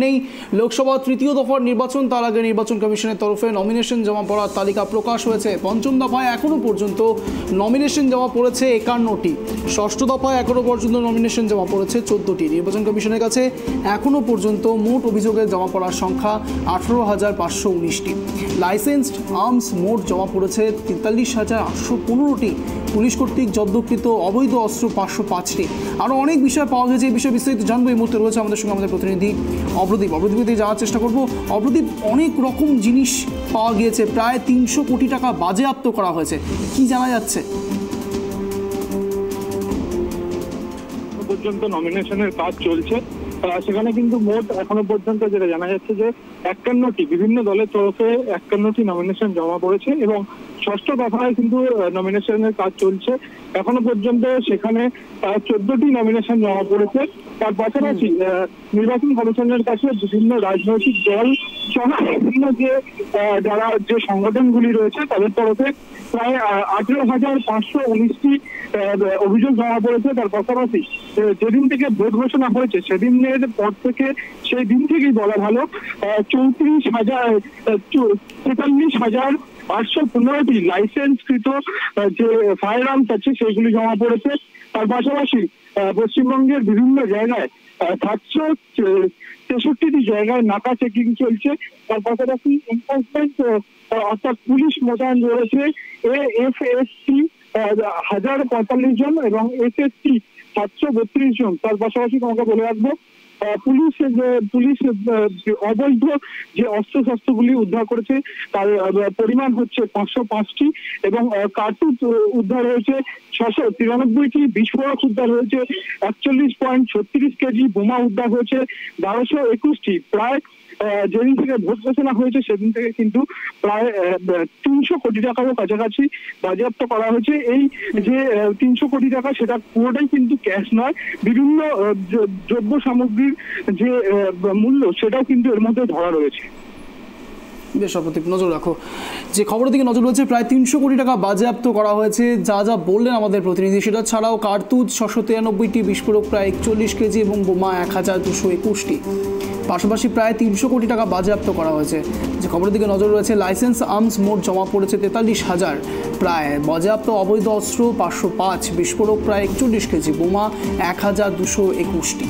নেই লোকসভা তৃতীয় দফার নির্বাচন, তার আগে নির্বাচন কমিশনের তরফে নমিনেশন জমা পড়ার তালিকা প্রকাশ হয়েছে। পঞ্চম দফায় এখনও পর্যন্ত নমিনেশন জমা পড়েছে 51টি, ষষ্ঠ দফায় এখনও পর্যন্ত নমিনেশন জমা পড়েছে 14টি। নির্বাচন কমিশনের কাছে এখনও পর্যন্ত মোট অভিযোগের জমা পড়ার সংখ্যা 18,519টি। লাইসেন্সড আর্মস মোট জমা পড়েছে 43,815টি। পুলিশ কর্তৃক জব্দকৃত অবৈধ অস্ত্র 505টি। আরও অনেক বিষয় পাওয়া গেছে, এই বিষয়ে বিস্তারিত জানবো। এই মুহূর্তে রয়েছে আমাদের সঙ্গে আমাদের প্রতিনিধি অভ্রদীপ। অভ্রদীপকে যাওয়ার চেষ্টা করবো। অভ্রদীপ, অনেক রকম জিনিস পাওয়া গিয়েছে, প্রায় 300 কোটি টাকা বাজেয়াপ্ত করা হয়েছে, কি জানা যাচ্ছে? পর্যন্ত নমিনেশনের কাজ চলছে, সেখানে কিন্তু মোট এখনো পর্যন্ত যেটা জানা যাচ্ছে যে 51টি বিভিন্ন দলের তরফে 51টি নমিনেশন জমা পড়েছে এবং ষষ্ঠ দফায় কিন্তু নমিনেশনের কাজ চলছে। এখনো পর্যন্ত সেখানে 14টি নমিনেশন জমা পড়েছে। তার পাশাপাশি নির্বাচন কমিশনের কাছে বিভিন্ন রাজনৈতিক দল সহ বিভিন্ন যারা যে সংগঠনগুলি রয়েছে তাদের তরফে প্রায় 18,519টি অভিযোগ জমা পড়েছে। তার পাশাপাশি যেদিন থেকে ভোট ঘোষণা হয়েছে সেদিনের পর থেকে সেই দিন থেকেই বলা ভালো 43,815টি লাইসেন্সকৃত যে ফায়ার আর্মস আছে সেগুলি জমা পড়েছে। তার পাশাপাশি পশ্চিমবঙ্গের বিভিন্ন জায়গায় 763টি জায়গায় নাকা চেকিং চলছে। তার পাশাপাশি এনফোর্সমেন্ট অর্থাৎ পুলিশ মোতায়েন রয়েছে এএফএসটি 1045 জন এবং এসএসটি 732 জন। তার পাশাপাশি তোমাকে বলে রাখবো পুলিশ অবৈধ যে অস্ত্রশস্ত্রগুলি উদ্ধার করেছে তার পরিমাণ হচ্ছে 505টি এবং কার্তুজ উদ্ধার হয়েছে 693টি, বিস্ফোরক উদ্ধার হয়েছে 41.36 কেজি, বোমা উদ্ধার হয়েছে 1221টি। প্রায় যেদিন থেকে ভোট ঘোষণা হয়েছে সেদিন থেকে কিন্তু প্রায় 300 কোটি টাকারও কাছাকাছি বাজেয়াপ্ত করা হয়েছে। এই যে 300 কোটি টাকা সেটা পুরোটাই কিন্তু ক্যাশ নয়, বিভিন্ন দ্রব্য সামগ্রীর যে মূল্য সেটাও কিন্তু এর মধ্যে ধরা রয়েছে। বেশ অপ্রতিপ, নজর রাখো। যে খবরের দিকে নজর রয়েছে, প্রায় 300 কোটি টাকা বাজেয়াপ্ত করা হয়েছে। যা যা বললেন আমাদের প্রতিনিধি, সেটা ছাড়াও কার্তুজ 693টি, বিস্ফোরক প্রায় 41 কেজি এবং বোমা 1221টি। পাশাপাশি প্রায় 300 কোটি টাকা বাজেয়াপ্ত করা হয়েছে। যে খবরের দিকে নজর রয়েছে, লাইসেন্স আর্মস মোট জমা পড়েছে 43,000, প্রায় বাজেয়াপ্ত অবৈধ অস্ত্র 505, বিস্ফোরক প্রায় 41 কেজি, বোমা 1221টি।